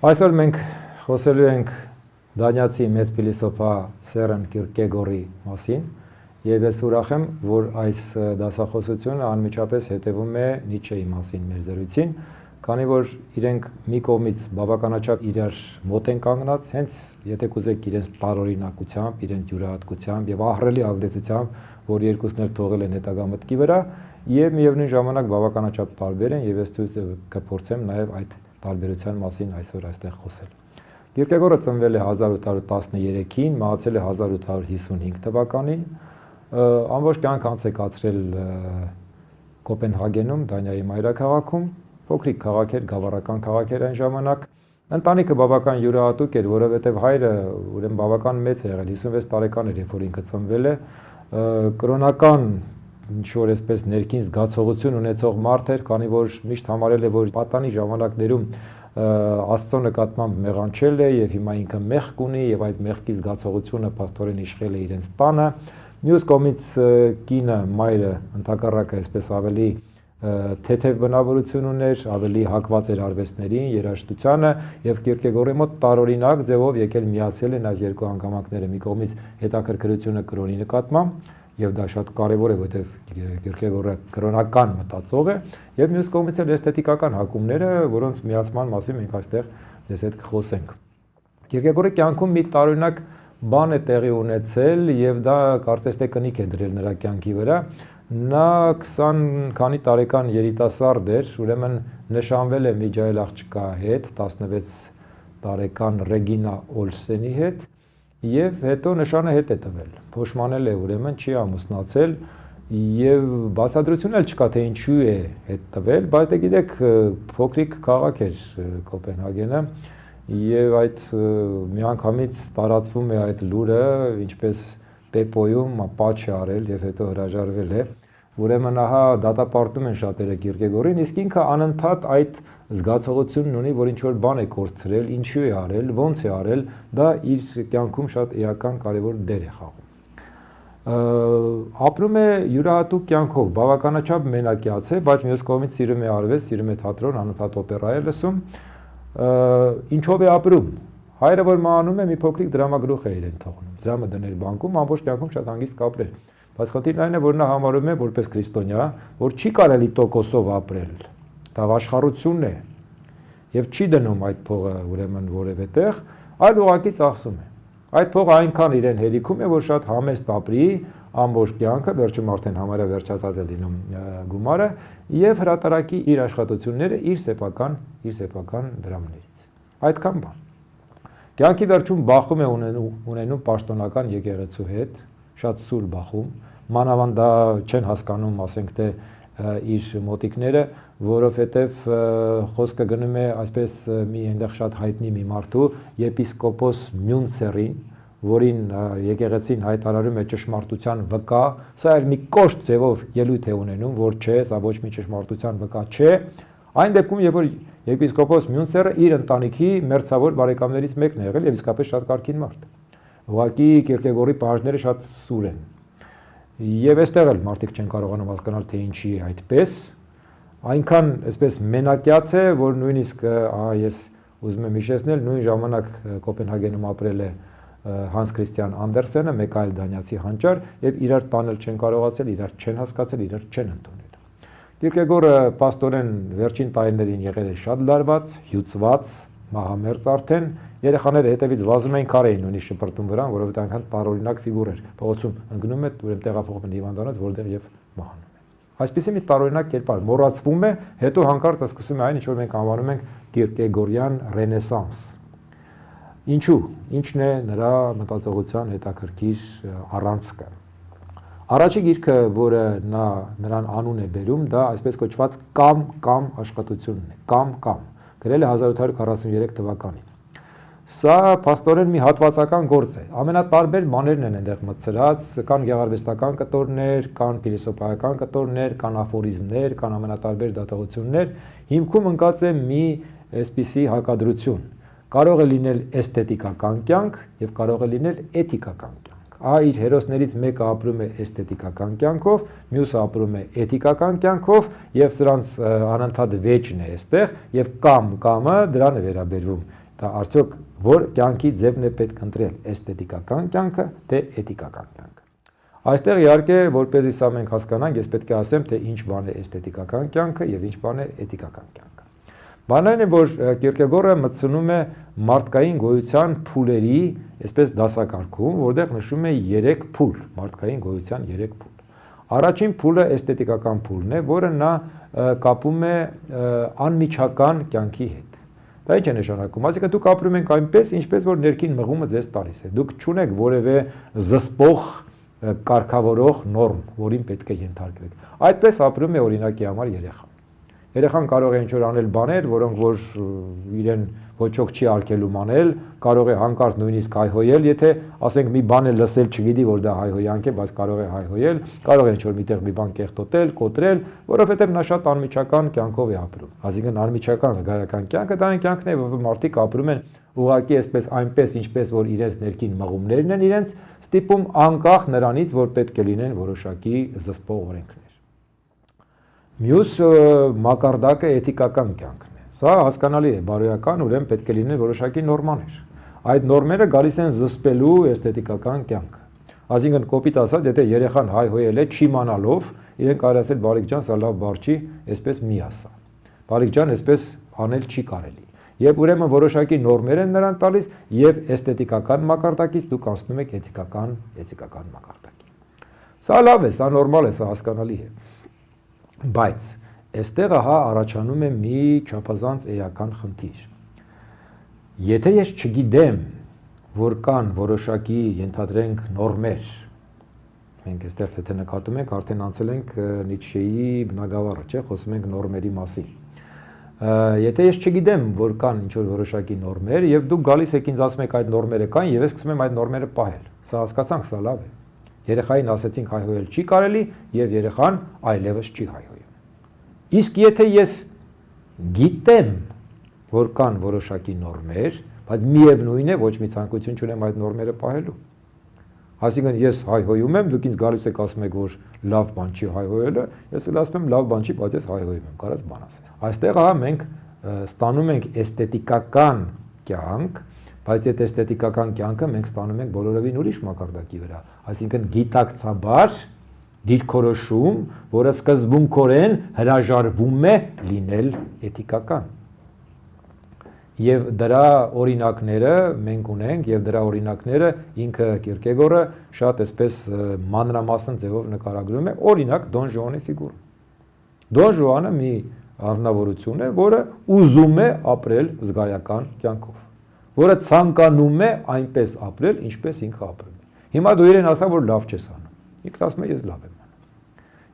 Այսօր մենք խոսելու ենք դանիացի մեծ փիլիսոփա Սերեն Կիրկեգորի մասին եւ ես ուրախ եմ, որ այս դասախոսությունը անմիջապես հետևում է Նիչեի մասին մեր զրույցին, քանի որ իրենք մի կողմից բավականաչափ իրար մոտ են կանգնած, հենց եթե կուզեք իրենց տարօրինակությամբ, իրենց յուրահատկությամբ եւ ահռելի ազդեցությամբ, որ երկուսն էլ թողել են հետագա մտքի վրա, եւ միևնույն ժամանակ բավականաչափ տարբեր են եւ ես կփորձեմ նաեւ այդ տարբերության մասին այսօր այստեղ խոսել։ Կիրկեգորը ծնվել է 1813-ին, մահացել է 1855 թվականին, ամբողջ կյանք անց է կացրել Կոպենհագենում, Դանիայի մայրաքաղաքում, փոքրիկ քաղաք էր, գավառական քաղաք էր այն ժամանակ։ Ընտանիքը բավական յուրահատուկ էր, որովհետև հայրը ուրեմն բավական մեծ է եղել, 56 տարեկան էր, երբ որ ինքը ծնվել է, կրոնական ինչ-որ այսպես ներքին զգացողություն ունեցող մարդ էր, քանի որ միշտ համարել է, որ պատանի ժամանակներում Աստծո նկատմամբ մեղանչել է եւ հիմա ինքը մեղք ունի եւ այդ մեղքի զգացողությունը փաստորեն իշխել է իրենց տանը։ Մյուս կողմից կինը, մայրը ընդհակառակը այսպես ավելի թեթև բնավորություն ուներ, ավելի հակված էր արվեստներին, երաժշտությանը եւ Կիրկեգորի մոտ տարօրինակ ձևով եկել միացել են այս երկու հանգամանքները, մի կողմից հետաքրքրությունը կրոնի նկատմամբ եւ դա շատ կարեւոր է, որովհետեւ Կիրկեգորը կրոնական մտածող է եւ մյուս կողմից էլ էսթետիկական հակումները, որոնց միացման մասին մենք այստեղ դες հետ կխոսենք։ Կիրկեգորի կյանքում մի տարօրինակ բան է տեղի ունեցել եւ դա կարծես թե կնիկ է դրել նրա կյանքի վրա։ Նա 20 քանի տարեկան երիտասարդ էր, ուրեմն նշանվել է մի ջահել աղջկա հետ, 16 տարեկան Ռեգինա Օլսենի հետ եւ հետո նշանը հետ է տվել։ Փոշմանել է, ուրեմն չի ամուսնացել եւ բացատրություն էլ չկա թե ինչու է հետ տվել, բայց դե գիտեք, փոքրիկ քաղաք էր Կոպենհագենը եւ այդ միանգամից տարածվում է այդ լուրը, ինչպես Պեպոյում պաչ է արել եւ հետո հրաժարվել է։ Ուրեմն ահա դատապարտում են շատերը Կիրկեգորին, իսկ ինքը անընդհատ այդ զգացողությունն ունի, որ ինչ-որ բան է կորցրել, ինչու է արել, ոնց է արել, դա իր կյանքում շատ էական կարևոր դեր է խաղում։ Ապրում է յուրահատուկ կյանքով, բավականաչափ մենակյաց է, բայց մյուս կողմից սիրում է արվեստ, սիրում է թատրոն, անընդհատ օպերա է լսում։ Ինչով է ապրում։ Հայրը որ մահանում է, մի փոքրիկ դրամագլուխ է իրեն թողնում։ Դրամը դնել բանկում, ամբողջ կյանքում շատ հանգիստ կապրել։ Բայց խնդիրն այն է, որ նա համարում է որպես քրիստոնյա, որ չի կարելի տոկոսով ապրել։ Դա աշխարհություն է եւ չի դնում այդ փողը ուրեմն որևէ տեղ, այլ ուղղակի ծախսում է։ Այդ փողը այնքան իրեն հերիքում է, որ շատ համեստ ապրի ամբողջ կյանքը, վերջում արդեն համարյա վերջացած է լինում գումարը եւ հրատարակի իր աշխատությունները իր սեփական դրամներից։ Այդքան բան։ Կյանքի վերջում բախում է ունենում պաշտոնական եկեղեցու հետ, շատ սուր բախում, մանավանդ դա չեն հասկանում, ասենք թե իր մոտիկները, որովհետև խոսքը գնում է այսպես մի այնտեղ շատ հայտնի մի մարդու եպիսկոպոս Մյունցերին, որին եկեղեցին հայտարարում է ճշմարտության վկա, սա էլ մի կոշտ ձևով ելույթ է ունենում, որ չէ, սա ոչ մի ճշմարտության վկա չէ, այն դեպքում, երբ որ եպիսկոպոս Մյունցերը իր ընտանիքի մերձավոր բարեկամներից մեկն է եղել եւ իսկապես շատ կարգին մարդ։ Ուղղակի Կիրկեգորի պահանջները շատ սուր են։ Եվ այստեղ էլ մարդիկ չեն կարողանում հասկանալ, թե ինչի է այդպես։ Այնքան այսպես մենակյաց է, որ նույնիսկ ես ուզում եմ հիշեցնել, նույն ժամանակ Կոպենհագենում ապրել է Հանս Քրիստիան Անդերսենը, մեկ այլ դանիացի հանճար, եւ իրար տանել չեն կարողացել, իրար չեն հասկացել, իրար չեն ընդունել։ Կիրկեգորը պաստորեն վերջին տարիներին եղել է շատ լարված, հյուծված, մահամերձ արդեն, երեխաները հետևից վազում էին քար էին նույնիսկ շպրտում վրան, որովհետեւ այնքան տարօրինակ ֆիգուր էր։ Փողոցում ընկնում է, ուրեմն տեղափոխվում են հիվանդանոց, որտեղ եւ մահանում է։ Այսպեսի մի տարօրինակ կերպար մոռացվում է, հետո հանկարծ սկսում է այն, ինչ որ մենք անվանում ենք Կիրկեգորյան ռենեսանս։ Ինչու՞։ Ինչն է նրա մտածողության հետաքրքիր առանցքը։ Առաջի գիրքը, որը նրան անուն է բերում, դա այսպես կոչված կամ աշխատությունն է, կամ գրել է 1843 թվականին։ Սա փաստորեն մի հատվածական գործ է։ Ամենատարբեր բաներն են այնտեղ մտցրած, կան գեղարվեստական կտորներ, կան փիլիսոփայական կտորներ, կան աֆորիզմներ, կան ամենատարբեր դատողություններ, հիմքում ընկած է մի այսպիսի հակադրություն։ Կարող է լինել էսթետիկական կյանք եւ կարող է լինել էթիկական կյանք։ Իր հերոսներից մեկը ապրում է էսթետիկական կյանքով, մյուսը ապրում է էթիկական կյանքով եւ սրանց անընդհատ վեճն է այստեղ եւ կամը դրան է վերաբերվում։ դա արդյոք որ կյանքի ձևն է պետք ընտրել, էսթետիկական կյանքը, թե էթիկական կյանքը։ Այստեղ իհարկե, որպեսզի սա մենք հասկանանք, ես պետք է ասեմ, թե ինչ բան է էսթետիկական կյանքը եւ ինչ բան է էթիկական կյանքը։ Բանն այն է, որ Կիրկեգորը մտցնում է մարդկային գոյության փուլերի, այսպես դասակարգում, որտեղ նշում է 3 փուլ, մարդկային գոյության 3 փուլ։ Առաջին փուլը էսթետիկական փուլն է, որը նա կապում է անմիջական կյանքի հետ։ Դա ինչ է նշանակում։ Այսինքն դուք ապրում եք այնպես, ինչպես որ ներքին մղումը ձեզ տալիս է։ Դուք չունեք որևէ զսպող կարգավորող նորմ, որին պետք է ենթարկվեք։ Այդպես ապրում է օրինակի համար երեխան։ Երեխան կարող է ինչ-որ անել բաներ, որոնք որ իրեն ոչ ոք չի արգելում անել, կարող է հանկարծ նույնիսկ հայհոյել, եթե ասենք մի բան է լսել, չգիտի, որ դա հայհոյանք է, բայց կարող է հայհոյել, կարող է ինչ-որ միտեղ մի բան կեղտոտել, կոտրել, որովհետև նա շատ անմիջական կյանքով է ապրում։ Այսինքն անմիջական զգայական կյանքը դա այն կյանքն է, որ մարդիկ ապրում են ուղղակի այսպես այնպես, ինչպես որ իրենց ներքին մղումներն են իրենց ստիպում անկախ նրանից, որ պետք է լինեն որոշակի զսպող օրենքներ։ Մյուս մակարդակը էթիկական կյանքն է։ Սա հասկանալի է, բարոյական, ուրեմն պետք է լինեն որոշակի նորմաներ։ Այդ նորմերը գալիս են զսպելու էսթետիկական կյանքը։ Այսինքն կոպիտ ասած, եթե երեխան հայհոյել է չիմանալով, իրեն կարող ասել բարիք ջան, սա լավ բառ չի, այսպես մի ասա։ Բարիք ջան, այսպես անել չի կարելի։ Եվ ուրեմն որոշակի նորմեր են նրան տալիս եւ էսթետիկական մակարդակից դուք անցնում եք էթիկական մակարդակի։ Սա լավ է, սա նորմալ է, սա հասկանալի է։ Բայց այստեղ ահա առաջանում է մի չափազանց էական խնդիր։ Եթե ես չգիտեմ, որ կան որոշակի ենթադրենք նորմեր, մենք այստեղ եթե նկատում ենք, արդեն անցել ենք Նիցշեի բնագավառը, չէ՞, խոսում ենք նորմերի մասին։ Եթե ես չգիտեմ, որ կան ինչ-որ որոշակի նորմեր, եւ դուք գալիս եք ինձ ասում եք այդ նորմերը կան, եւ ես սկսում եմ այդ նորմերը պահել։ Սա հասկացանք, սա լավ է։ Երեխային ասեցինք հայհոյել չի կարելի, եւ երեխան այլևս չի հայհոյում։ Իսկ եթե ես գիտեմ, որ կան որոշակի նորմեր, բայց միևնույն է, ոչ մի ցանկություն չունեմ այդ նորմերը պահելու։ Այսինքն ես հայհոյում եմ, դուք ինձ գալիս եք ասում եք, որ լավ բան չի հայհոյելը, ես էլ ասում եմ լավ բան չի, բայց ես հայհոյում եմ, կարած բան ասես։ Այստեղ ահա մենք ստանում ենք էսթետիկական կյանք, բայց այդ էսթետիկական կյանքը մենք ստանում ենք բոլորովին ուրիշ մակարդակի վրա, այսինքն գիտակցաբար դիրքորոշում, որը սկզբունքորեն հրաժարվում է լինել էթիկական։ Եվ դրա օրինակները մենք ունենք, եւ դրա օրինակները ինքը Կիրկեգորը շատ այսպես մանրամասն ձևով նկարագրում է, օրինակ Դոն Ժուանի ֆիգուրը։ Դոն Ժուանը մի անձնավորություն է, որը ուզում է ապրել զգայական կյանքով, որը ցանկանում է այնպես ապրել, ինչպես ինքը ապրում է։ Հիմա դու իրեն ասա, որ լավ չես անում։ Ինքը ասում է, ես լավ եմ անում։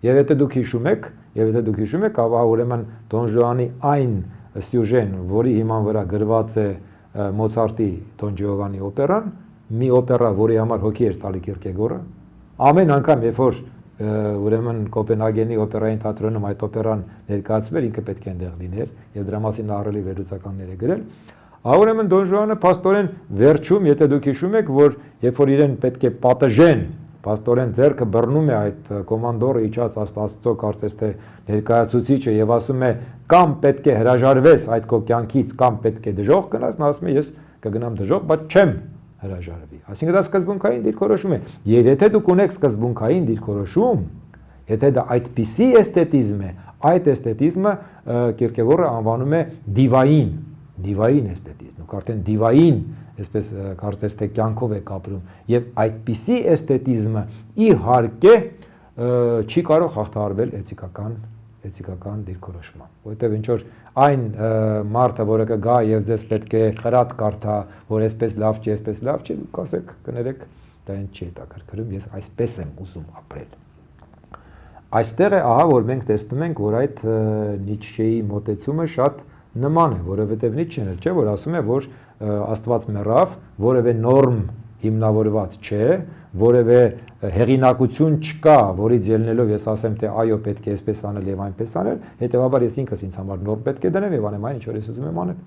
Եվ եթե դուք հիշում եք, ապա ուրեմն Դոն Ժուանի այն սյուժեն, որի հիման վրա գրված է Մոցարտի Դոն Ջովանի օպերան, մի օպերա, որի համար հոգի էր տալի Կիրկեգորը, ամեն անգամ, երբ որ ուրեմն Կոպենհագենի օպերային թատրոնում այդ օպերան ներկայացվեր, ինքը պետք է այնտեղ լիներ, եւ դրա մասին ահռելի վերլուծականներ է գրել, ուրեմն Դոն Ժուանը փաստորեն վերջում, եթե դուք հիշում եք, որ երբ որ իրեն պետք է պատժեն, փաստորեն ձեռքը բռնում է այդ կոմանդորը իջած Աստծո կարծես թե ներկայացուցիչը եւ ասում է կամ պետք է հրաժարվես այդ քո կյանքից կամ պետք է դժոխք գնաս, նա ասում է ես կգնամ դժոխք, բայց չեմ հրաժարվի։ Այսինքն դա սկզբունքային դիրքորոշում է։ Եվ եթե դուք ունեք սկզբունքային դիրքորոշում, եթե դա այդպիսի էսթետիզմ է, այդ էսթետիզմը Կիրկեգորը անվանում է դիվային էսթետիզմ, դուք արդեն դիվային այսպես կարծես թե կյանքով եք ապրում եւ այդպիսի էսթետիզմը իհարկե չի կարող հաղթահարվել էթիկական դիրքորոշմամբ, որովհետեւ ինչ որ այն մարդը, որը կգա եւ ձեզ պետք է խրատ կարդա, որ այսպես լավ չի, դուք ասեք, կներեք, դա ինձ չի հետաքրքրում, ես այսպես եմ ուզում ապրել։ Այստեղ է ահա որ մենք տեսնում ենք, որ այդ Նիցշեի մոտեցումը շատ նման է, որովհետեւ Նիցշեն էլ չէ, որ ասում է, որ Աստված մեռավ, որևէ նորմ հիմնավորված չէ, որևէ հեղինակություն չկա, որից ելնելով ես ասեմ, թե այո, պետք է այսպես անել եւ այնպես անել, հետեւաբար ես ինքս ինձ համար նորմ պետք է դնեմ եւ անեմ այն, ինչ որ ես ուզում եմ անել։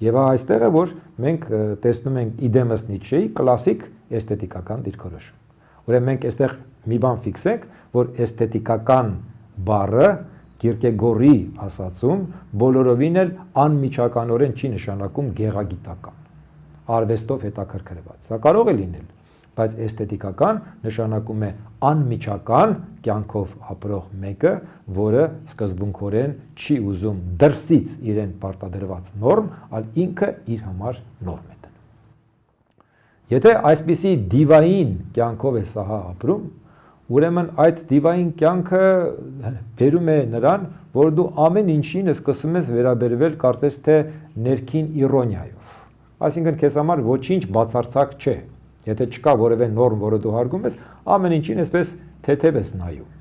Եվ այստեղ է, որ մենք տեսնում ենք իդեմս Նիցշեի կլասիկ էսթետիկական դիրքորոշում։ Ուրեմն մենք այստեղ մի բան ֆիքսենք, որ էսթետիկական բառը Կիրկեգորի ասացում բոլորովին էլ անմիջականորեն չի նշանակում գեղագիտական, արվեստով հետաքրքրված։ Սա կարող է լինել, բայց էսթետիկական նշանակում է անմիջական կյանքով ապրող մեկը, որը սկզբունքորեն չի ուզում դրսից իրեն պարտադրված նորմ, այլ ինքը իր համար նորմ է դնում։ Եթե այսպիսի դիվային կյանքով է սահա ապրում, ուրեմն այդ դիվային կյանքը բերում է նրան, որ դու ամեն ինչին սկսում ես վերաբերվել կարծես թե ներքին իրոնիայով։ Այսինքն քեզ համար ոչինչ բացարձակ չէ։ Եթե չկա որևէ նորմ, որը դու հարգում ես, ամեն ինչին այսպես թեթև ես նայում։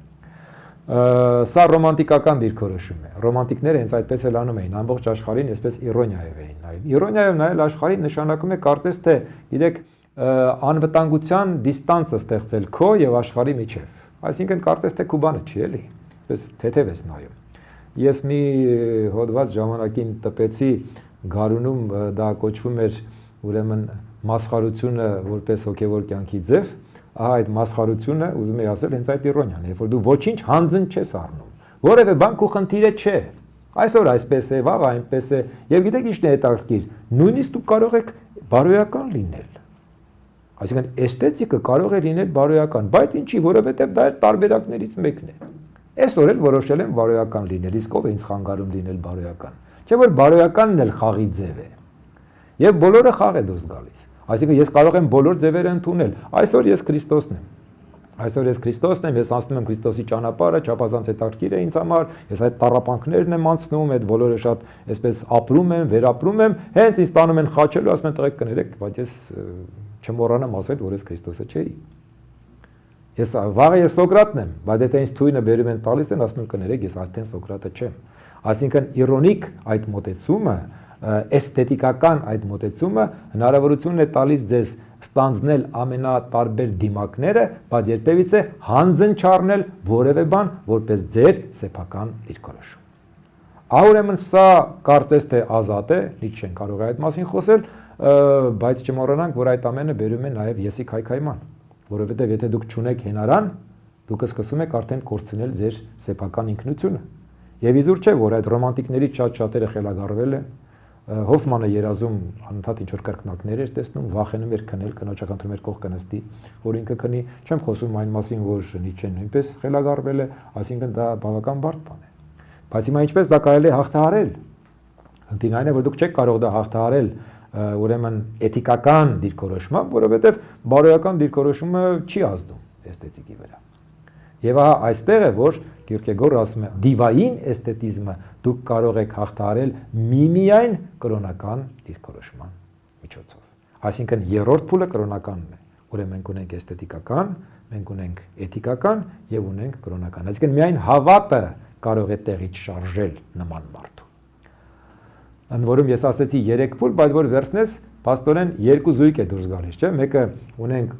Սա ռոմանտիկական դիրքորոշում է։ Ռոմանտիկները հենց այդպես էլ անում էին, ամբողջ աշխարհին այսպես իրոնիայով էին նայում։ Իրոնիայով նայել աշխարհին նշանակում է կարծես թե, գիտեք, անվտանգության դիստանսը ստեղծել քո եւ աշխարհի միջև։ Այսինքն կարծես թե քո բանը չի էլի, այսպես թեթև ես նայում։ Ես մի հոդված ժամանակին տպեցի Գարունում, դա կոչվում էր ուրեմն մասխարությունը որպես հոգևոր կյանքի ձև, ահա այդ մասխարությունը ուզում եի ասել հենց այդ իրոնիան, երբ որ դու ոչինչ հանձն չես առնում, որևէ բան քո խնդիրը չէ։ Այսօր այսպես է, վաղ այնպես է, եւ գիտեք ինչն է հետաքրքիր, նույնիսկ դու կարող եք բարոյական լինել։ Այսինքն էսթետիկը կարող է լինել բարոյական, բայց ինչի, որովհետեւ դա տարբերակներից մեկն է։ Այսօր էլ որոշել եմ բարոյական լինել, իսկ ով է ինձ խանգարում լինել բարոյական։ Չէ՞ որ բարոյականն էլ խաղի ձև է։ Եվ բոլորը խաղ է դուրս գալիս։ Այսինքն ես կարող եմ բոլոր ձևերը ընդունել։ Այսօր ես Քրիստոսն եմ։ Այսօր ես Քրիստոսն եմ, ես անցնում եմ Քրիստոսի ճանապարհը, չափազանց հետաքրքիր է ինձ համար, ես այդ տառապանքներն եմ անցնում, այդ բոլորը շատ այսպես ապրում եմ, վերապրում եմ, հենց ինձ տանում են խաչելու, ասում են տղեկ կներեք, բայց ես չմոռանամ ասել, որ ես Քրիստոսը չէի։ Ես վաղը ես Սոկրատն եմ, բայց եթե ինձ թույնը բերում են տալիս են, ասում են կներեք, ես արդեն Սոկրատը չեմ։ Այսինքն իրոնիկ այդ մոտեցումը, էսթետիկական այդ մոտեցումը հնարավորություն է տալիս ձեզ ստանձնել ամենատարբեր դիմակները, բայց երբևիցե հանձն չառնել որևէ բան որպես ձեր սեփական դիրքորոշում։ Ուրեմն սա կարծես թե ազատ է, Նիցշեն կարող է այդ մասին խոսել, բայց չմոռանանք, որ այդ ամենը բերում է նաև եսի քայքայման, որովհետև եթե դուք չունեք հենարան, դուք սկսում եք արդեն կորցնել ձեր սեփական ինքնությունը։ Եվ իզուր չէ, որ այդ ռոմանտիկներից շատ-շատերը խելագարվել են, Հոֆմանը երազում անընդհատ ինչ-որ կրկնակներ էր տեսնում, վախենում էր քնել, կնոջը խնդրում էր կողքը նստի, որ ինքը քնի, չեմ խոսում այն մասին, որ Նիցշեն նույնպես խելագարվել է, այսինքն դա բավական բարդ բան է։ Բայց հիմա ինչպես դա կարելի է հաղթահարել։ Խնդիրն այն է, որ դուք չեք կարող դա հաղթահարել ուրեմն էթիկական դիրքորոշմամբ, որովհետև բարոյական դիրքորոշումը չի ազդում էսթետիկի վրա։ Եվ ահա այստեղ է, որ Կիրկեգորը ասում է, դիվային էսթետիզմը դուք կարող եք հաղթահարել միմիայն կրոնական դիրքորոշման միջոցով։ Այսինքն երրորդ փուլը կրոնականն է, ուրեմն մենք ունենք էսթետիկական, մենք ունենք էթիկական եւ ունենք կրոնական։ Այսինքն միայն հավատը կարող է տեղից շարժել նման մարդու։ Ընդ որում ես ասացի 3 փուլ, բայց որ վերցնես, փաստորեն 2 զույգ է դուրս գալիս, չէ՞։ Մեկը ունենք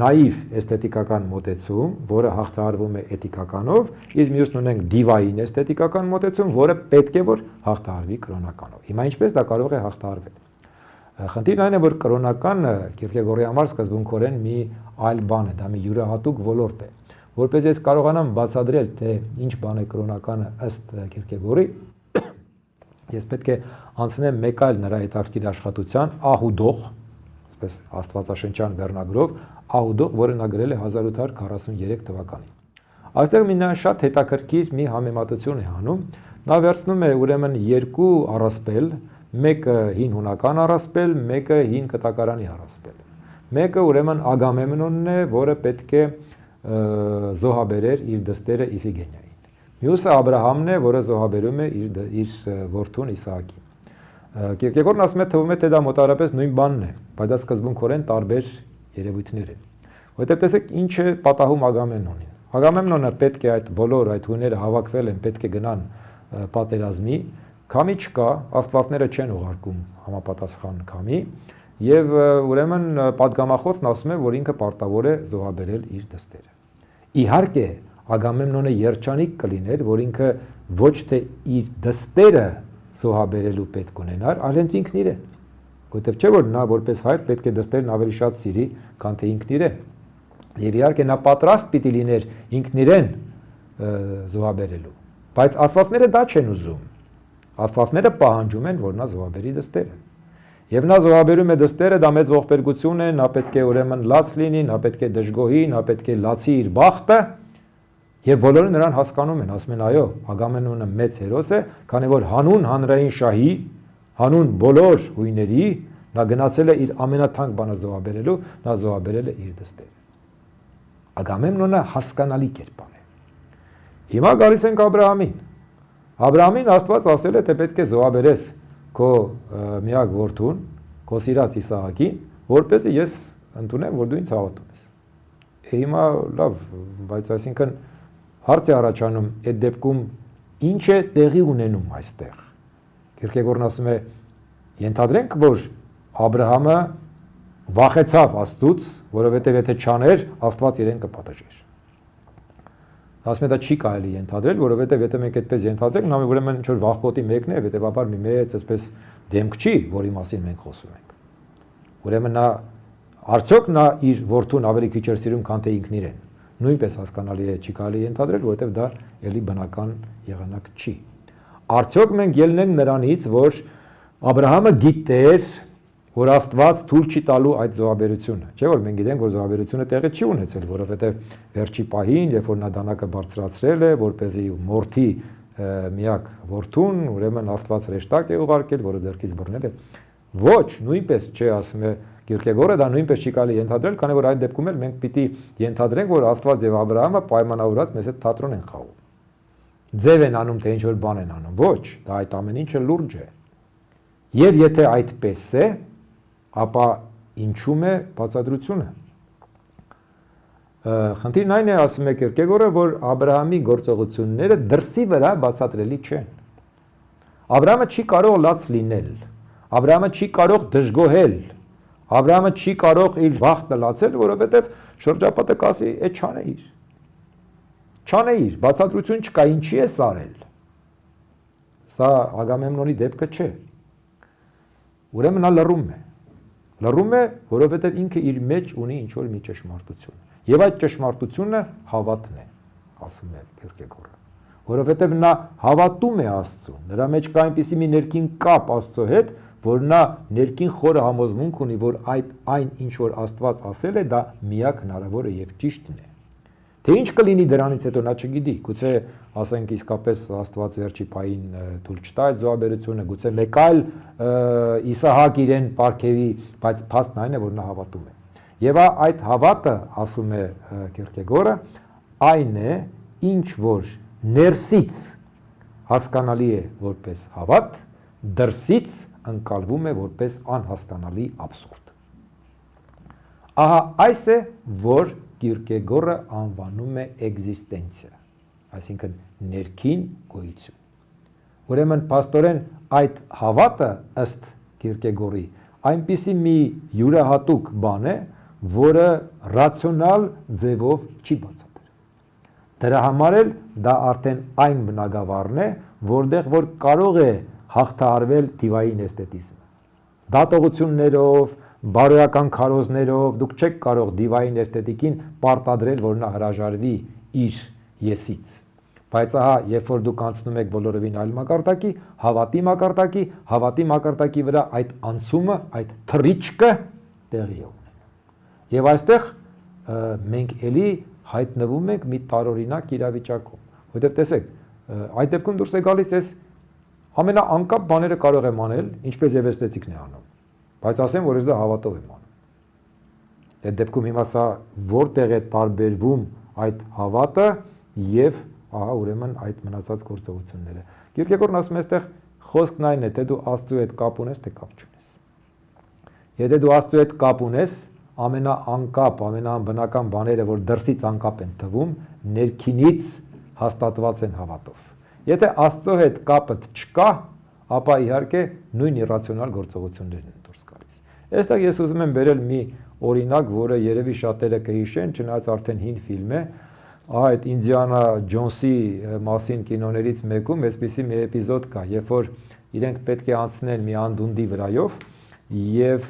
նաիվ էսթետիկական մոտեցում, որը հաղթահարվում է էթիկականով, իսկ մյուսն ունենք դիվային էսթետիկական մոտեցում, որը պետք է որ հաղթահարվի կրոնականով։ Հիմա ինչպես դա կարող է հաղթահարվել։ Խնդիրն այն է, որ կրոնականը Կիրկեգորի համար սկզբունքորեն մի այլ բան է, դա մի յուրահատուկ ոլորտ է։ Որպես ես կարողանամ բացատրել, թե ինչ բան է կրոնականը ըստ Կիրկեգորի, ես պետք է անցնեմ մեկ այլ նրա հետաքրքիր աշխատության Ահուդող, այսպես աստվածաշնչյան վերնագրով, Ահուդող, որը նա գրել է 1843 թվականին։ Այստեղ մի շատ հետաքրքիր մի համեմատություն է անում, նա վերցնում է ուրեմն 2 առասպել, մեկը հին հունական առասպել, մեկը հին կտակարանի առասպել։ Մեկը ուրեմն Ագամեմնոնն է, որը պետք է զոհաբերեր իր դստերը Իֆիգենիային։ Մյուսը Աբրահամն է, որը զոհաբերում է իր որդուն Իսահակին։ Կիրկեգորն ասում է, թվում է, թե դա մոտավորապես նույն բանն է, բայց դա սկզբունքորեն տարբեր երևույթներ են։ Որտեղ տեսեք ինչ է պատահում Ագամեմնոնին։ Ագամեմնոնը պետք է այդ բոլոր այդ հույները հավաքվել են, պետք է գնան պատերազմի, քամի չկա, աստվածները չեն ուղարկում համապատասխան քամի, եւ ուրեմն պատգամախոսն ասում է, որ ինքը պարտավոր է զոհաբերել իր դստերը։ Իհարկե Ագամեմնոնը երջանիկ կլիներ, որ ինքը ոչ թե իր դստերը զոհաբերելու պետք ունենար, այլ հենց ինքն իրեն։ Որտեվ չէ որ նա որպես հայր պետք է դստերն ավելի շատ սիրի, քան թե ինքն իրեն։ Եվ իհարկե նա պատրաստ պիտի լիներ ինքն իրեն զոհաբերելու, Բայց Աստվածները դա չեն ուզում։ Աստվածները պահանջում են, որ նա զոհաբերի դստերը։ Եվ նա զոհաբերում է դստերը, դա մեծ ողբերգություն է, նա պետք է ուրեմն լաց լինի, նա պետք է դժգոհի, նա պետք է լացի իր բախտը, եւ բոլորը նրան հասկանում են, ասում են այո, Ագամեմնոնը մեծ հերոս է, քանի որ հանուն հանրային շահի, հանուն բոլոր հույների, նա գնացել է իր ամենաթանկ բանը զոհաբերելու, նա զոհաբերել է իր դստերը։ Ագամեմնոնը հասկանալի կերպար է։ Հիմա գալիս ենք Աբրահամին։ Աբրահամին Աստված ասել է, թե պետք է զոհաբերես քո միակ որդուն, քո սիրած Իսահակին, որպեսզի ես ընդունեմ, որ դու ինձ հավատում ես։ Հիմա լավ, բայց այսինքն հարց է առաջանում, այդ դեպքում ինչ է տեղի ունենում այստեղ։ Քիրքեգորն ասում է, ենթադրենք, որ Աբրահամը վախեցավ Աստծուց, որովհետև եթե չաներ, Աստված իրեն կպատժեր։ Ասում է դա չի կարելի ենթադրել, որովհետև եթե մենք այդպես ենթադրենք, նա ուրեմն ինչ որ վախկոտի մեկն է, հետևաբար մի մեծ այսպես դեմք չի, որի մասին մենք խոսում ենք։ Ուրեմն նա արդյոք նա իր որդուն ավելի քիչ էր սիրում, քան թե ինքն իրեն։ Նույնպես հասկանալի է, չի կարելի ենթադրել, որովհետև դա էլի բնական եղանակ չի։ Արդյոք մենք ելնենք նրանից, որ Աբրահամը գիտեր, որ Աստված թույլ չի տալու այդ զոհաբերությունը։ Չէ՞ որ մենք գիտենք, որ զոհաբերությունը տեղի չի ունեցել, որովհետև վերջի պահին, երբ որ նա դանակը բարձրացրել է, որպեսզի մորթի միակ որդուն, ուրեմն Աստված հրեշտակ է ուղարկել, որը ձեռքից բռնել է։ Ոչ, նույնպես չէ, ասում է Կիրկեգորը, դա նույնպես չի կարելի ենթադրել, քանի որ այդ դեպքում էլ մենք պիտի ենթադրենք, որ Աստված եւ Աբրահամը պայմանավորված մեզ հետ թատրոն են խաղում։ Ձև են անում, թե ինչ որ բան են անում։ Ոչ, դա այդ ամեն ինչը լուրջ է։ Եվ եթե այդպես է, ապա ինչու՞ է բացատրությունը։ Խնդիրն այն է, ասում է Կիրկեգորը, որ Աբրահամի գործողությունները դրսի վրա բացատրելի չեն։ Աբրահամը չի կարող լաց լինել։ Աբրահամը չի կարող դժգոհել։ Աբրահամը չի կարող իր վախտը լացել, որովհետև շրջապատը կասի, է չանեիր։ Չանեիր, բացատրություն չկա, ինչի է սարել։ Սա Ագամեմնոնի դեպքը չէ։ Ուրեմն նա լռում է։ Լռում է, որովհետև ինքը իր մեջ ունի ինչ-որ մի ճշմարտություն։ Եվ այդ ճշմարտությունը հավատն է, ասում է Կիրկեգորը։ Որովհետև նա հավատում է Աստծուն, նրա մեջ կա այնպիսի մի ներքին կապ Աստծո հետ, որ նա ներքին խորը համոզմունք ունի, որ այն ինչ որ Աստված ասել է, դա միակ հնարավորը եւ ճիշտն է։ Թե ինչ կլինի դրանից հետո նա չգիտի, գուցե ասենք իսկապես Աստված վերջի պահին թույլ չտա այդ զոհաբերությունը, գուցե մեկ այլ Իսահակ իրեն պարգևի, բայց փաստն այն է, որ նա հավատում է։ Եվ այդ հավատը, ասում է Կիրկեգորը, այն է, ինչ որ ներսից հասկանալի է որպես հավատ, դրսից ընկալվում է որպես անհասկանալի աբսուրդ։ Ահա այս է, որ Կիրկեգորը անվանում է էգզիստենցիա, այսինքն ներքին գոյություն։ Ուրեմն փաստորեն այդ հավատը ըստ Կիրկեգորի այնպիսի մի յուրահատուկ բան է, որը ռացիոնալ ձևով չի բացատրել։ Դրա համար էլ դա արդեն այն բնագավառն է, որտեղ որ կարող է հաղթահարվել դիվային էսթետիզմը։ Դատողություններով, բարոյական քարոզներով դուք չեք կարող դիվային էսթետիկին պարտադրել, որ նա հրաժարվի իր եսից։ Բայց ահա, երբ որ դուք անցնում եք բոլորովին այլ մակարդակի, հավատի մակարդակի վրա այդ անցումը, այդ թռիչքը տեղի է ունենում։ Եվ այստեղ մենք էլի հայտնվում ենք մի տարօրինակ իրավիճակում, որովհետև տեսեք, այդ դեպքում դուրս է գալիս էս ամենաանկապ բաները կարող եմ անել, ինչպես եւ էսթետիկն է անում, բայց ասեմ, որ ես դա հավատով եմ անում։ Այդ դեպքում հիմա սա որտեղ է տարբերվում այդ հավատը եւ ահա ուրեմն այդ մնացած գործողությունները։ Կիրկեգորն ասում է, այստեղ խոսքն այն է, թե դու Աստծո հետ կապ ունես, թե կապ չունես։ Եթե դու Աստծո հետ կապ ունես, ամենաանկապ, ամենաբնական բաները, որ դրսից անկապ են թվում, ներքինից հաստատված են հավատով։ Եթե Աստծո հետ կապդ չկա, ապա իհարկե նույն իրացիոնալ գործողություններն են դուրս գալիս։ Այստեղ ես ուզում եմ բերել մի օրինակ, որը երևի շատերը կհիշեն, չնայած արդեն հին ֆիլմ է, այդ Ինդիանա Ջոնսի մասին կինոներից մեկում այսպիսի մի էպիզոդ կա, երբ որ իրենք պետք է անցնեն մի անդունդի վրայով եւ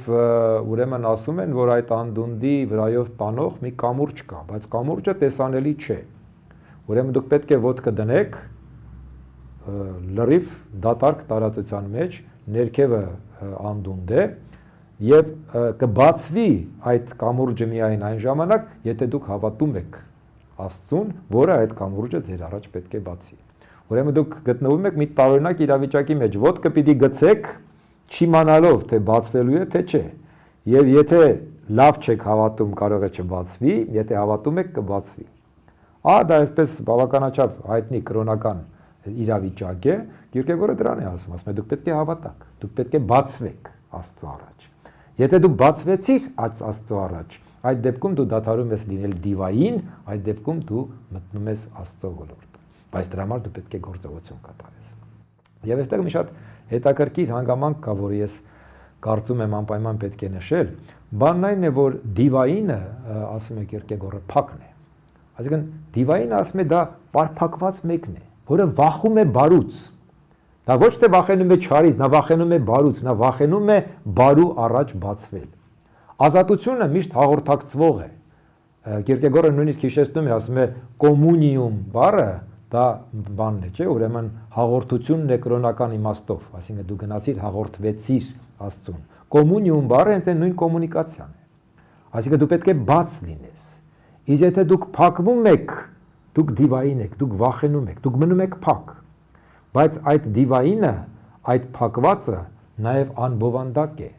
ուրեմն ասում են, որ այդ անդունդի վրայով տանող մի կամուրջ կա, բայց կամուրջը տեսանելի չէ։ Ուրեմն դուք պետք է ոտքը դնեք լրիվ դատարկ տարածության մեջ ներքևը անդունդ է եւ կբացվի այդ կամուրջը միայն այն ժամանակ, եթե դուք հավատում եք Աստծուն, որը այդ կամուրջը ձեր առաջ պետք է բացի։ Ուրեմն դուք գտնվում եք մի տարօրինակ իրավիճակի մեջ, ոտքը պիտի գցեք, չիմանալով թե բացվելու է թե չէ։ Եվ եթե լավ չեք հավատում, կարող է չբացվի, եթե հավատում եք կբացվի։ Դա այսպես բավականաչափ հայտնի կրոնական իրավիճակ է, Կիրկեգորը դրան է ասում է դուք պետք է հավատաք, դուք պետք է բացվեք Աստծո առաջ։ Եթե դու բացվեցիր Աստծո առաջ, այդ դեպքում դու դադարում ես լինել դիվային, այդ դեպքում դու մտնում ես Աստծո ոլորտ։ Բայց դրա համար դու պետք է գործողություն կատարես։ Եվ այստեղ մի շատ հետաքրքիր հանգամանք կա, որ ես կարծում եմ անպայման պետք է նշել, բանն այն է, որ դիվայինը, ասում է Կիրկեգորը, փակն է։ Այսինքն դիվայինը ասում է դա պարփակված մեկն է, որը վախում է բարուց։ Նա ոչ թե վախենում է չարից, նա վախենում է բարուց, նա վախենում է բարու առաջ բացվել։ Ազատությունը միշտ հաղորդակցվող է։ Կիրկեգորը նույնիսկ հիշեցնում է, ասում է կոմունիում բառը դա բանն է, չէ՞, ուրեմն հաղորդությունն է կրոնական իմաստով, այսինքն դու գնացիր հաղորդվեցիր Աստծուն։ Կոմունիում բառը ընդ նույն կոմունիկացիան է։ Այսինքն դու պետք է բաց լինես։ Իսկ եթե դուք փակվում եք, դուք դիվային եք, դուք վախենում եք, դուք մնում եք փակ։ Բայց այդ դիվայինը, այդ փակվածը նաև անբովանդակ է,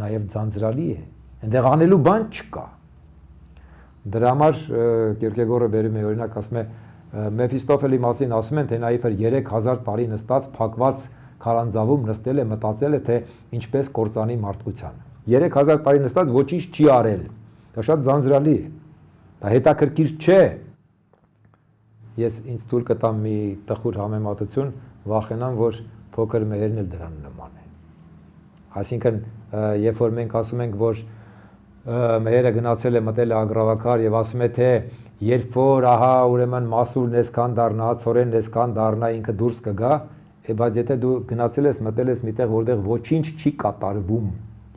նաև ձանձրալի է, այնտեղ անելու բան չկա։ Դրա համար Կիրկեգորը բերում է օրինակ, ասում է Մեֆիստոֆելի մասին ասում են, թե նա իբր 3000 տարի նստած փակված քարանձավում նստել է, մտածել է, թե ինչպես կործանի մարդկությանը։ 3000 տարի նստած ոչինչ չի արել։ Դա շատ ձանձրալի է։ Դա հետաքրքիր չէ։ Ես ինձ թույլ կտամ մի տխուր համեմատություն, վախենամ, որ փոքր մերն էլ դրան նման է։ Այսինքն, երբ որ մենք ասում ենք, որ մերը գնացել է մտել է ագրավակար եւ ասում է, թե երբ որ ահա ուրեմն մասուրն էսքան դառնա, ցորենն էսքան դառնա, ինքը դուրս կգա, բայց եթե դու գնացել ես, մտել ես միտեղ, որտեղ ոչինչ չի կատարվում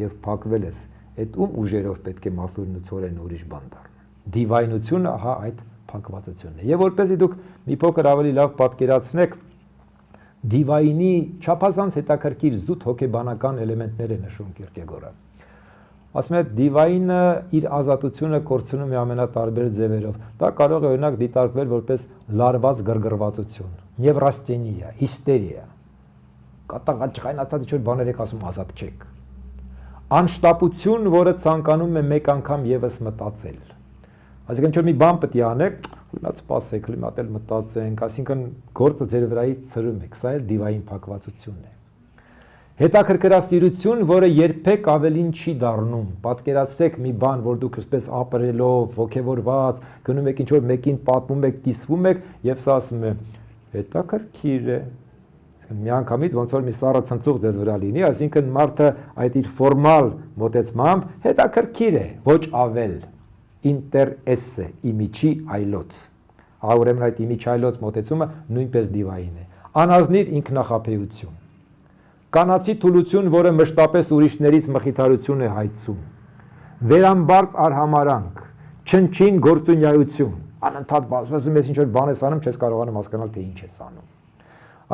եւ փակվել ես, այդ ում ուժերով պետք է մասուրն ու ցորենը ուրիշ բան դառնան։ Դիվայնությունը ահա այդ փակվածությունն է։ Եվ որպեսզի դուք մի փոքր ավելի լավ պատկերացնեք, դիվայինի չափազանց հետաքրքիր զուտ հոգեբանական էլեմենտներ է նշում Կիրկեգորը։ Ասում է դիվայինը իր ազատությունը կորցնում է ամենատարբեր ձևերով։ Դա կարող է օրինակ դիտարկվել որպես լարված գրգռվածություն, նևրաստենիա, հիստերիա։ Կատաղաճղայնացած ինչ-որ բաներ եք ասում ազատ չեք։ Անշտապություն, որը ցանկանում է մեկ անգամ եւս մտածել։ Այսինքն ինչ-որ մի բան պետք է անեք, հիմա սպասեք, հիմա էլ մտածենք, այսինքն գործը ձեր վրայից ցրում եք, սա էլ դիվային փակվածությունն է։ Հետաքրքրասիրություն, որը երբեք ավելին չի դառնում։ Պատկերացրեք մի բան, որ դուք այսպես ապրելով, ոգևորված, գնում եք ինչ-որ մեկին պատմում եք, կիսվում եք, եւ սա ասում է հետաքրքիր է։ Միանգամից ոնց որ մի սառը ցնցուղ ձեզ վրա լինի, այսինքն մարդը այդ իր ֆորմալ մոտեցմամբ հետաքրքիր է, ոչ ավել։ Ինտերեսը, իմիջի այլոց։ Ուրեմն այդ իմիջ այլոց մոտեցումը նույնպես դիվային է։ Անազնիվ ինքնախաբեություն։ Կանացի թուլություն, որը մշտապես ուրիշներից մխիթարություն է հայցում, վերամբարձ արհամարանք, չնչին գործունյայություն, անընդհատ բացվեցում ես ինչ-որ բան ես անում, չես կարողանում հասկանալ, թե ինչ ես անում։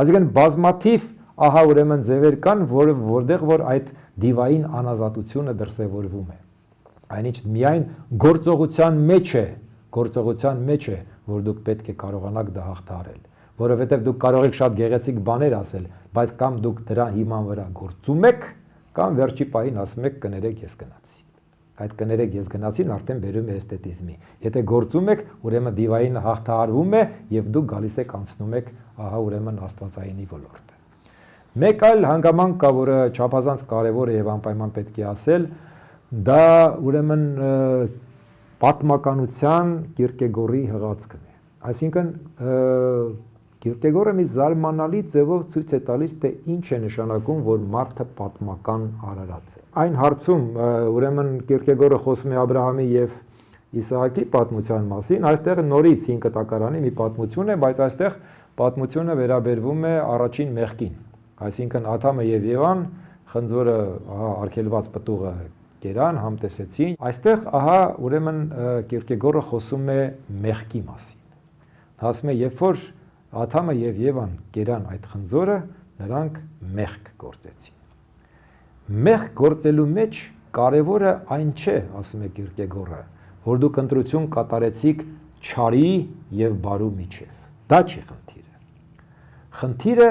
Այսինքն բազմաթիվ ահա ուրեմն ձևեր կան, որտեղ որ այդ դիվային անազատությունը դրսևորվում է։ Այնինչ միայն գործողության մեջ է, որ դուք պետք է կարողանաք դա հաղթահարել, որովհետև դուք կարող եք շատ գեղեցիկ բաներ ասել, բայց կամ դուք դրա հիման վրա գործում եք, կամ վերջի պահին ասում եք կներեք ես գնացի։ Այդ կներեք ես գնացին արդեն բերում է էսթետիզմի։ Եթե գործում եք, ուրեմն դիվայինը հաղթահարվում է եւ դուք գալիս եք անցնում եք ահա ուրեմն աստվածայինի ոլորտը։ Մեկ այլ հանգամանք կա, որը չափազանց կարևոր է եւ անպայման պետք է ասել, դա ուրեմն պատմականության Կիրկեգորի հղացքն է։ Այսինքն Կիրկեգորը մի զարմանալի ձևով ցույց է տալիս, թե ինչ է նշանակում, որ մարդը պատմական արարած է։ Այն հարցում ուրեմն Կիրկեգորը խոսում է Աբրահամի եւ Իսահակի պատմության մասին, այստեղ նորից 5 տակարանի մի պատմություն է, բայց այստեղ պատմությունը վերաբերվում է առաջին մեղքին։ Այսինքն Ադամը եւ Եվան խնձորը արգելված պտուղը կերան, համտեսեցին։ Այստեղ ահա ուրեմն Կիրկեգորը խոսում է մեղքի մասին։ Ասում է, երբ որ Աթամը եւ Եվան կերան այդ խնձորը, նրանք մեղք գործեցին։ Մեղք գործելու մեջ կարևորը այն չէ, ասում է Կիրկեգորը, որ դուք ընտրություն կատարեցիք չարի եւ բարու միջև։ Դա չի խնդիրը։ Խնդիրը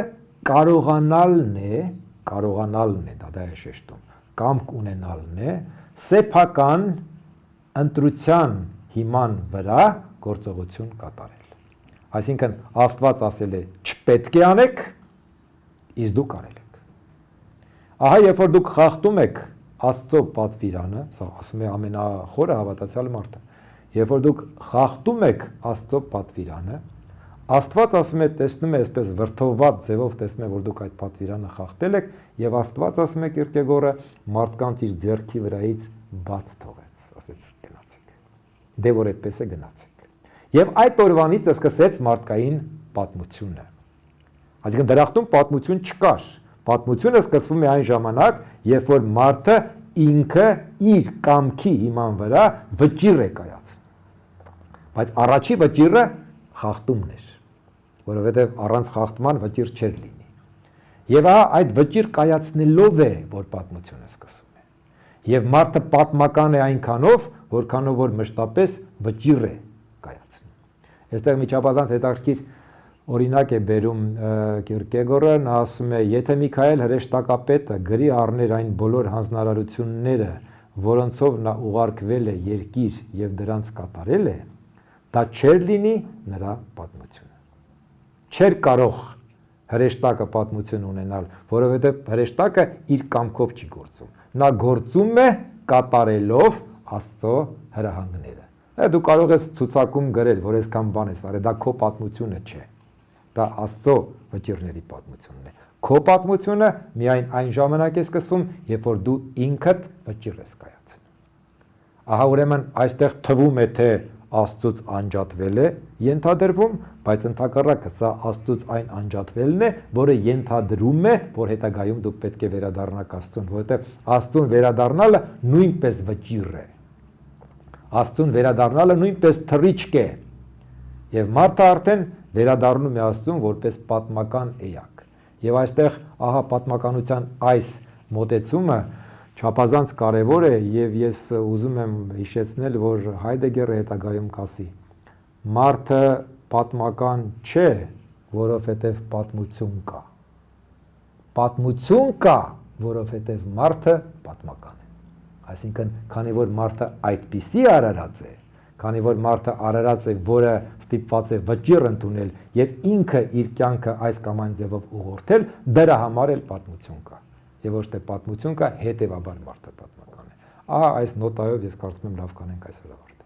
կարողանալն է, դա է շեշտում, կամք ունենալն է, սեփական ընտրության հիման վրա գործողություն կատարել։ Այսինքն Աստված ասել է չպետք է անեք, իսկ դուք արել եք։ Ահա երբ որ դուք խախտում եք Աստծո պատվիրանը, սա ասում է ամենախորը հավատացյալ մարդը, երբ որ դուք խախտում եք Աստծո պատվիրանը, Աստված ասում է, տեսնում է այսպես վրդովված ձևով տեսնում է, որ դուք այդ պատվիրանը խախտել եք, եւ Աստված ասում է Կիրկեգորը մարդկանց իր ձեռքի վրայից բաց թողեց, ասեց գնացեք։ Դե որ այդպես է գնացեք։ Եվ այդ օրվանից սկսեց մարդկային պատմությունը։ Այսինքն դրախտում պատմություն չկար։ Պատմությունը սկսվում է այն ժամանակ, երբ որ մարդը ինքը իր կամքի հիման վրա վճիռ է կայացնում։ Բայց առաջի վճիռը խախտումն էր, որովհետև առանց խախտման վճիռ չէր լինի։ Եվ այդ վճիռ կայացնելով է, որ պատմությունը սկսում է։ Եվ մարդը պատմական է այնքանով, որքանով որ մշտապես վճիռ է կայացնում։ Այստեղ միջապատանդ հետաքրքիր օրինակ է բերում Կիրկեգորը, նա ասում է, եթե Միքայել հրեշտակապետը գրի առներ այն բոլոր հանձնարարությունները, որոնցով նա ուղարկվել է երկիր եւ դրանց կատարել է, դա չէր լինի նրա պատմությունը։ Չէր կարող հրեշտակը պատմություն ունենալ, որովհետև հրեշտակը իր կամքով չի գործում։ Նա գործում է կատարելով Աստծո հրահանգները։ Դու կարող ես ցուցակում գրել, որ այսքան բան ես արել, դա քո պատմությունը չէ։ Դա Աստծո վճիռների պատմությունն է։ Քո պատմությունը միայն այն ժամանակ է սկսվում, երբ որ դու ինքդ վճիռ ես կայացնում։ Ահա ուրեմն այստեղ թվում է, թե Աստծուց անջատվել է ենթադրվում, բայց ընդհակառակը սա Աստծուց այն անջատվելն է, որը ենթադրում է, որ հետագայում դուք պետք է վերադառնաք Աստծուն, որովհետև Աստծուն վերադառնալը նույնպես վճիռ է։ Աստծուն վերադառնալը նույնպես թռիչք է։ Եվ մարդը արդեն վերադառնում է Աստծուն որպես պատմական էակ։ Եվ այստեղ ահա պատմականության այս մոտեցումը չափազանց կարևոր է եւ ես ուզում եմ հիշեցնել, որ Հայդեգերը հետագայում կասի. մարդը պատմական չէ, որովհետեւ պատմություն կա։ Պատմություն կա, որովհետեւ մարդը պատմական է։ Այսինքն, քանի որ մարդը այդպիսի արարած է, քանի որ մարդը արարած է, որը ստիպված է վճիռ ընդունել եւ ինքը իր կյանքը այս կամ այն ձևով ուղղորդել, դրա համար էլ պատմություն կա։ Եվ ոչ թե պատմություն կա, հետևաբար մարդը պատմական է։ Ահա այս նոտայով ես կարծում եմ լավ կանենք այսօր ավարտել։